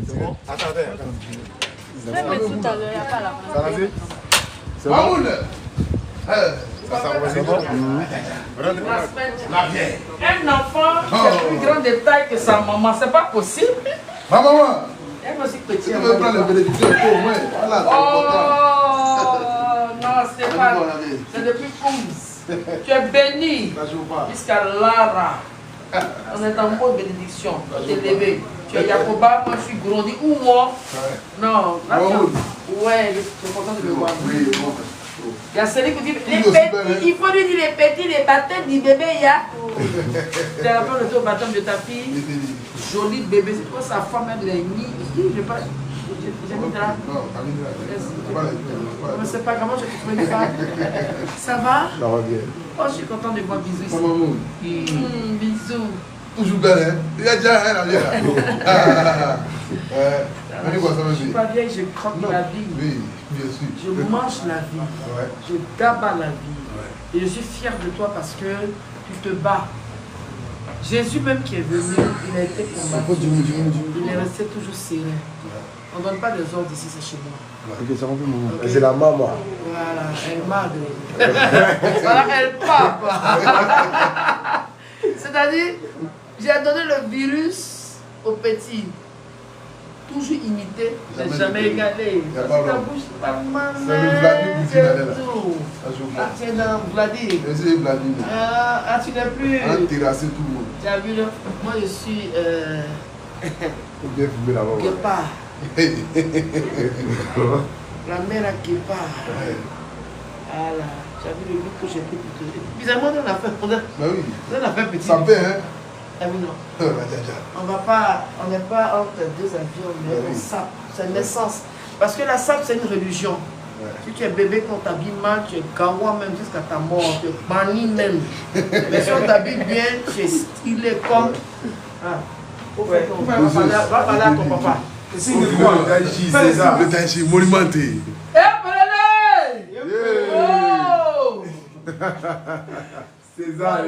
C'est bon? Attendez. Même tout à l'heure, il n'y a pas la main. C'est bon? C'est bon? Un enfant qui a plus grand détail que sa maman, c'est pas possible. Maman, Elle aussi petite. tu veux prendre le bénédiction au moins. Voilà. Oh non, Stéphane, c'est depuis Koums. Tu es béni jusqu'à Lara. On est en mode bénédiction. Tu es levé. Tu es Yacoba, moi je suis grandi. Ou moi? Non. Là, ouais, je suis content de le voir. Il y a celui qui dit les petits, il faut lui dire les petits, les baptêmes du bébé, il y a. Tu as rappelé au baptême de ta fille. Joli bébé, c'est quoi sa femme, elle est née. Je n'ai pas. J'ai mis là. Mais c'est pas comment je te connais pas. Ça va? Ça va bien. Oh, je suis content de voir bisous ici. Bisous. Toujours belle, hein? Il y a déjà un avion. Je ne suis pas vieille, je croque la vie. Oui, bien sûr. Je mange la vie. Je gabats la vie. Et je suis fier de toi parce que tu te bats. Jésus même qui est venu, il a été combattu. Il est resté toujours serein. On ne donne pas des ordres ici, c'est chez moi. Okay. C'est la maman. Voilà, elle m'a de... Voilà, elle pape. C'est-à-dire, j'ai donné le virus au petit. Toujours imité, mais jamais égalé. Parce que ta bouche n'est pas mal. C'est le Vladimir C'est tout. Ah, tu es dans Vladimir. C'est Vladimir. Ah, tu n'es plus... Terrasser tout le monde. Tu as vu, là? Moi, je suis... Bien fumé là-bas. Guépard. La mère à Guépard. Voilà. Tu as vu le look que j'ai pris pour te... Bizarrement, on a fait... On a fait petit. Ça paie, hein? Ah oui, non. On va pas... On n'est pas entre deux avions, mais on sape. C'est une naissance. Parce que la sape, c'est une religion. Si tu es bébé, qu'on t'habille mal, tu es gawa même jusqu'à ta mort, tu es banni même. Mais si on t'habille bien, tu es stylé comme... Ah. Ouais. Va parler à ton papa. C'est le Daïchi monumenté. Eh, oh! César.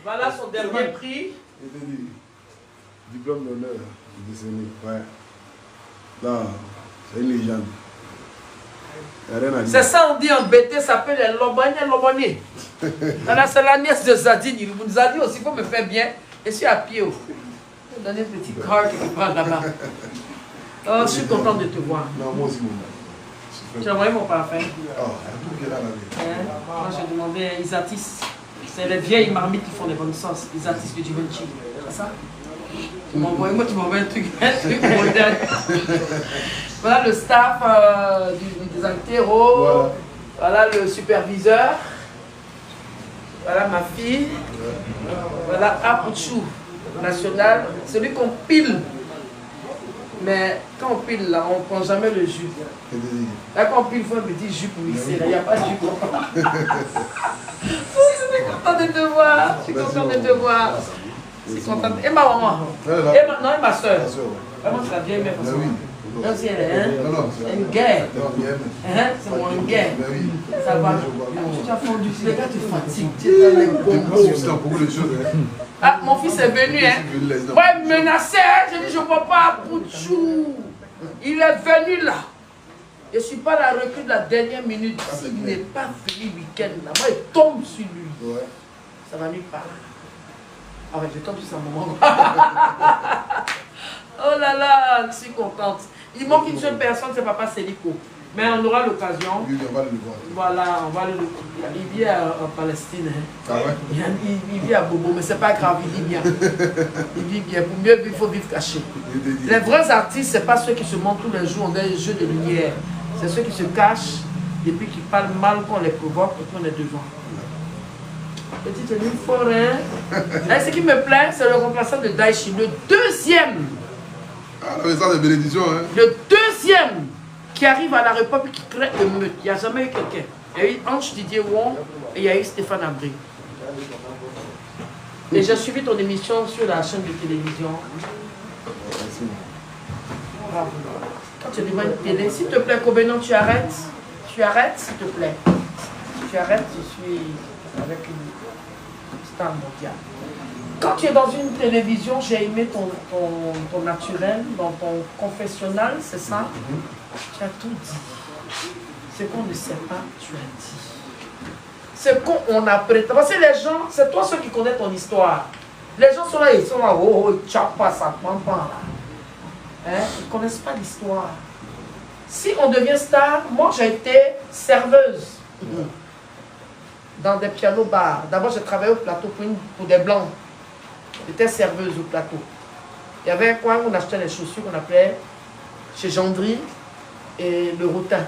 Voilà son dernier prix. Diplôme d'honneur du décennie. Ouais. Non, c'est une légende. C'est ça, on dit en BT, ça s'appelle les Lobani. C'est la nièce de Zadine. Il nous a dit aussi, il faut me faire bien. Je suis à pied. Je vais donner un petit cœur quelque part là-bas. Oh, je suis content de te voir. Non, moi aussi, Tu as envoyé mon parfum. Oh, il y a tout qui est là, la vie. Moi, j'ai demandé à Isatis. C'est les vieilles marmites qui font des bonnes sauces. Isatis de Givenchy. C'est ça? Tu m'envoies un truc moderne. Voilà le staff des altéros. Voilà le superviseur. Voilà ma fille. Voilà Apuchou national. Celui qu'on pile. Mais quand on pile là, on ne prend jamais le jus. Là quand on pile, il faut un petit jus pour mixer. Là, il n'y a pas de jus. Je suis contente de te voir. Je suis contente de te voir. Je suis contente. Et ma maman? Non, et ma soeur? Vraiment, c'est la vieille mère. Non, si elle est une guerre. C'est mon guerre. Ça va. Tu as fondu. Les gars, tu fatigues. Tu es dans les bonbons. Ah, mon fils est venu, hein. Ouais, menacé, hein. J'ai dit, je ne vois pas Pouchou. Il est venu là. Je ne suis pas la recrue de la dernière minute. S'il n'est pas venu week-end là, moi, il tombe sur lui. Ça va nulle part. Ah ouais, je tombe sur sa maman. Oh là là, je suis contente. Il manque une seule personne, c'est papa Sélico. Mais on aura l'occasion. Oui, on va le voir. Voilà, on va le voir. Il vit en Palestine. Hein. Ah ouais? Il vit à Bobo, mais c'est pas grave, il vit bien. Il vit bien. Pour mieux vivre, il faut vivre caché. Les vrais artistes, c'est pas ceux qui se montrent tous les jours dans les jeux de lumière. C'est ceux qui se cachent et puis qui parlent mal qu'on les provoque et qu'on est devant. Petit tenue fort, hein? Et ce qui me plaît, c'est le remplaçant de Daichi, le deuxième. Ah, mais ça, c'est bénédiction, hein? Le deuxième qui arrive à la République qui crée émeute. Il n'y a jamais eu quelqu'un. Il y a eu Ange Didier Wong et il y a eu Stéphane Abré. Et j'ai suivi ton émission sur la chaîne de télévision. Bravo. Quand tu es devant une télé, s'il te plaît, Kobenon, tu arrêtes. Tu arrêtes, s'il te plaît. Tu arrêtes, je suis avec une star mondiale. Quand tu es dans une télévision, j'ai aimé ton naturel, dans ton confessionnal, c'est ça? Tu as tout dit. Ce qu'on ne sait pas, tu as dit. Ce qu'on a prêté. Parce que les gens, c'est toi ceux qui connaissent ton histoire. Les gens sont là, oh, oh, tchapa, ça prend pas. Hein? Ils ne connaissent pas l'histoire. Si on devient star, moi j'ai été serveuse dans des pianos bars. D'abord, j'ai travaillé au plateau pour des blancs. J'étais serveuse au plateau. Il y avait un coin où on achetait les chaussures qu'on appelait chez Gendry et le Routin.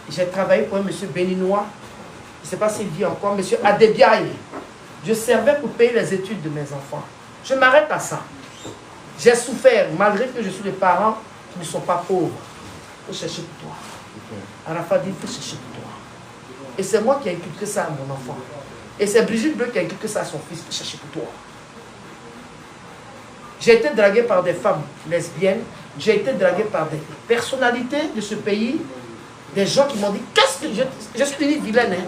J'ai travaillé pour un monsieur béninois, je ne sais pas s'il vit encore, monsieur Adebiaye. Je servais pour payer les études de mes enfants. Je m'arrête à ça. J'ai souffert, malgré que je suis des parents qui ne sont pas pauvres. Il faut chercher pour toi. Arafat dit, il faut chercher pour toi. Et c'est moi qui ai inculqué ça à mon enfant. Et c'est Brigitte Bleu qui a inculqué ça à son fils, il faut chercher pour toi. J'ai été dragué par des femmes lesbiennes, j'ai été dragué par des personnalités de ce pays, des gens qui m'ont dit, qu'est-ce que je suis devenu vilaine, hein?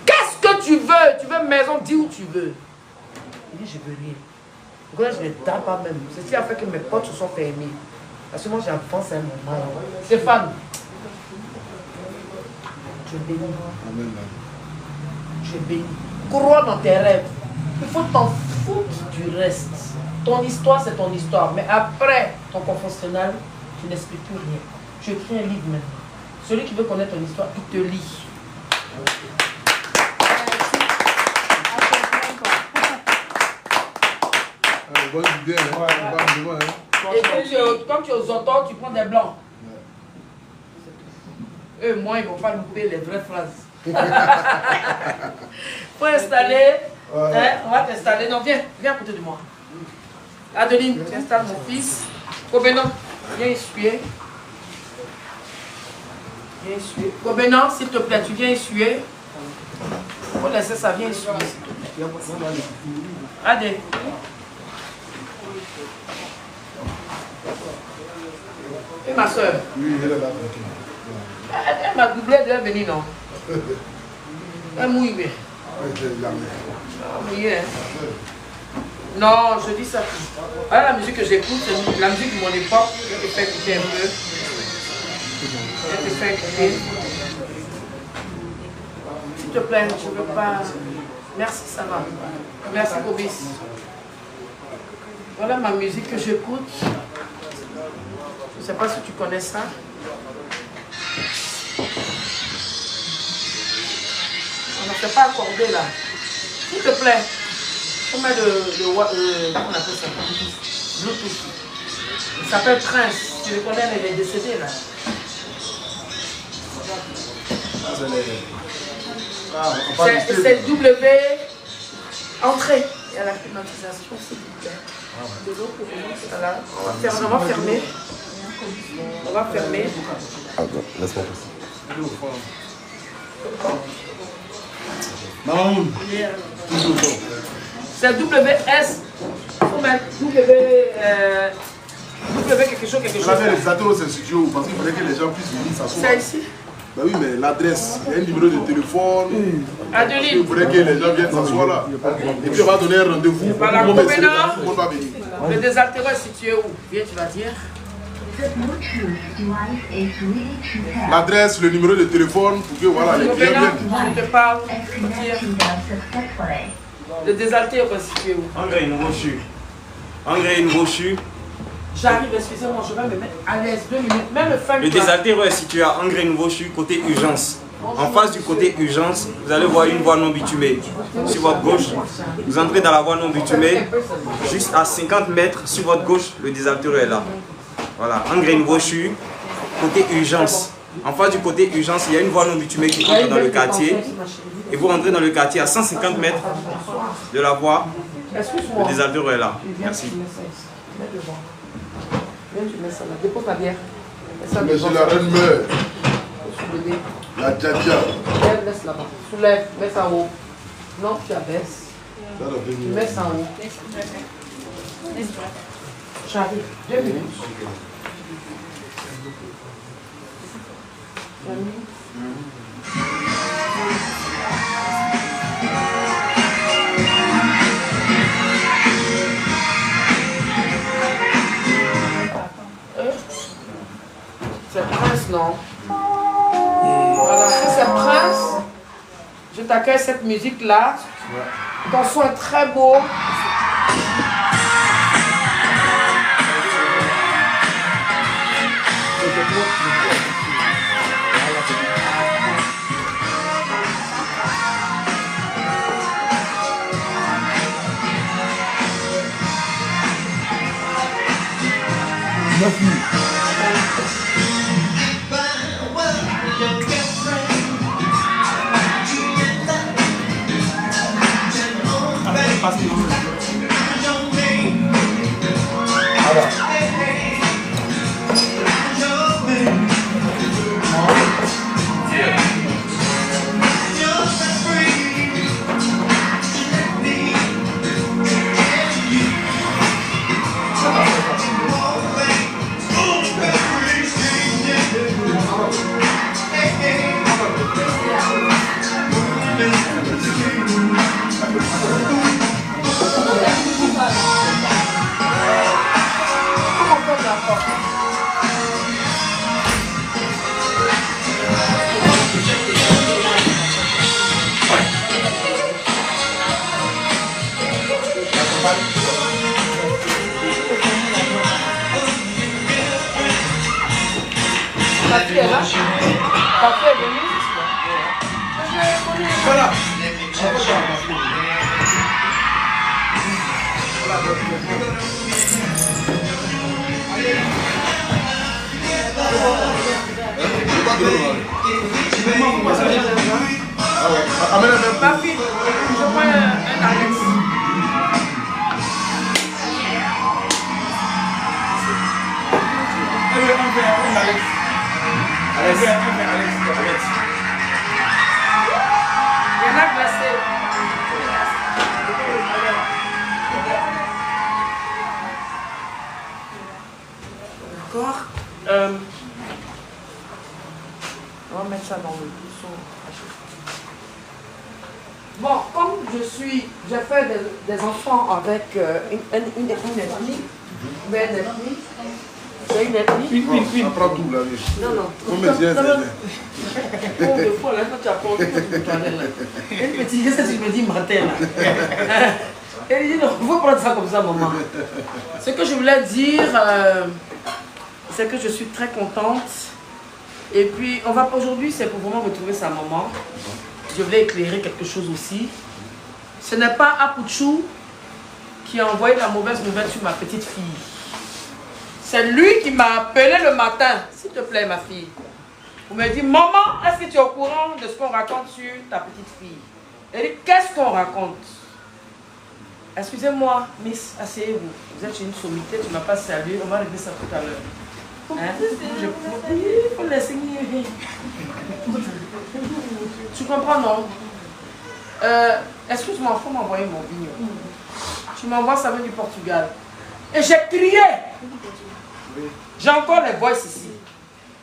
Qu'est-ce que tu veux? Tu veux une maison, dis où tu veux. Il dit, je veux rien. Pourquoi je ne les tape pas même? C'est ce qui a fait que mes potes se sont fait aimer. Parce que moi j'avance un moment. Stéphane, je bénis. Amen. Je bénis. Crois dans tes rêves. Il faut t'en foutre du reste. Ton histoire, c'est ton histoire. Mais après ton confessionnal, tu n'expliques plus rien. Tu écris un livre maintenant. Celui qui veut connaître ton histoire, il te lit. Bonne idée, hein? Et quand tu es aux autos, tu prends des blancs. Eux, moi, ils ne vont pas louper les vraies phrases. Faut installer. Hein, on va t'installer. Non, viens à côté de moi. Adeline, tu installes mon fils. Kobenon, viens essuyer. Viens essuyer. Kobenon, s'il te plaît, tu viens essuyer. Faut laisser ça, viens essuyer, s'il te plaît. Allez. Et ma soeur? Oui, elle est là. Elle m'a doublé, elle est venue, non? Elle mouille bien. Mouillée, hein? Non, je dis ça. Voilà la musique que j'écoute, c'est la musique de mon époque. Je te fais écouter un peu. Je te fais écouter. S'il te plaît, je ne veux pas. Merci, ça va. Merci, Kobis. Voilà ma musique que j'écoute. Je ne sais pas si tu connais ça. On ne fait pas accorder là. S'il te plaît. On met comment on appelle ça? Bluetooth. Il s'appelle Prince. Tu le connais, il est décédé là. C'est W. Entrée. Il y a la climatisation, s'il vous plaît. Voilà. On va fermer. On va fermer. Laisse-moi passer. Non. C'est WS. Il faut mettre W quelque chose. Les ateliers, c'est situé où? Parce qu'il faudrait que les gens puissent venir s'asseoir. C'est ici. Ben oui, mais l'adresse, il y a un numéro de téléphone. Adeline. Il faudrait que les gens viennent s'asseoir là. Et puis on va donner un rendez-vous. Voilà, Tout le monde va venir. le désaltéro est situé où? Viens, tu vas dire. L'adresse, le numéro de téléphone, pour que voilà, les clients viennent. Je te parle. Le désaltéro est situé où? André, une brochue. André, une brochue. J'arrive, excusez-moi, je vais me mettre à l'aise 2 minutes. Même le fin Le désaltéro est situé à André Nouveau-Chu, côté urgence. En face du côté urgence, vous allez voir une voie non bitumée. Sur votre gauche, vous entrez dans la voie non bitumée. Juste à 50 mètres sur votre gauche, le désaltéro est là. Voilà, André Nouveau-Chu, côté urgence. En face du côté urgence, il y a une voie non bitumée qui rentre dans le quartier. Et vous rentrez dans le quartier à 150 mètres de la voie. Le désaltéro est là. Merci. Viens, tu mets ça là. Dépose ta bière. Monsieur la reine meurt. La djadja. Lève, laisse là-bas. Soulève, mets ça en haut. Non, tu abaisses. Tu mets ça en haut. J'arrive. 2 minutes. C'est Prince, non? Voilà, si c'est Prince, je t'accueille cette musique-là. Ton son est très beau. Papier est là. Papier est venu. Voilà. Ma fille, je prends un Alex. Il y en a glacé. D'accord. On va mettre ça dans le buisson. Bon, comme j'ai fait des enfants avec une ethnie, c'est une ethnie. On prend tout là. Non. On met bien, Une fois là, quand tu as pris une petite, qu'est-ce que tu me dis matin là? Elle dit non, il faut prendre ça comme ça, maman. Ce que je voulais dire, c'est que je suis très contente. Et puis, aujourd'hui, c'est pour vraiment retrouver sa maman. Je voulais éclairer quelque chose aussi. Ce n'est pas Apouchou qui a envoyé la mauvaise nouvelle sur ma petite fille. C'est lui qui m'a appelé le matin. S'il te plaît, ma fille. Vous me dit, maman, est-ce que tu es au courant de ce qu'on raconte sur ta petite fille? Elle dit, qu'est-ce qu'on raconte? Excusez-moi, Miss, asseyez-vous. Vous êtes chez une sommité, tu ne m'as pas salué. On va régler ça tout à l'heure. Hein? Il faut laisser. Tu comprends, non? Excuse-moi, il faut m'envoyer mon vigno. Tu m'envoies, ça vient du Portugal. Et j'ai crié. J'ai encore les voix ici.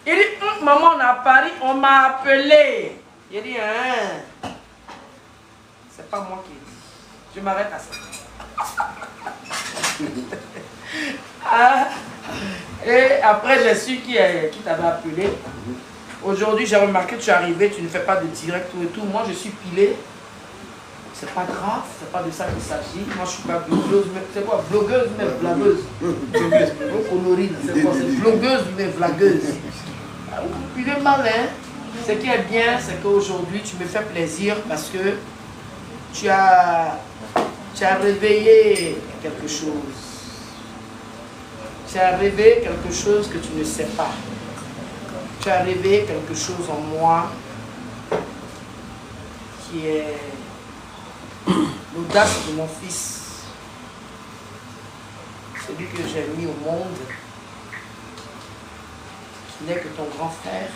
Il dit, maman, on est à Paris, on m'a appelé. Il dit, hein? C'est pas moi qui dis. Je m'arrête à ça. Et après, j'ai su qui t'avait appelé. Aujourd'hui, j'ai remarqué que tu es arrivé, tu ne fais pas de direct et tout. Moi, je suis pilée. C'est pas grave, c'est pas de ça qu'il s'agit. Moi, je suis pas blogueuse, mais c'est quoi? Blogueuse, mais blagueuse. C'est quoi? C'est blogueuse, mais blagueuse. Puis le malin, ce qui est bien, c'est qu'aujourd'hui, tu me fais plaisir parce que tu as réveillé quelque chose. Tu as réveillé quelque chose que tu ne sais pas. Tu as réveillé quelque chose en moi qui est l'audace de mon fils. Celui que j'ai mis au monde, qui n'est que ton grand frère.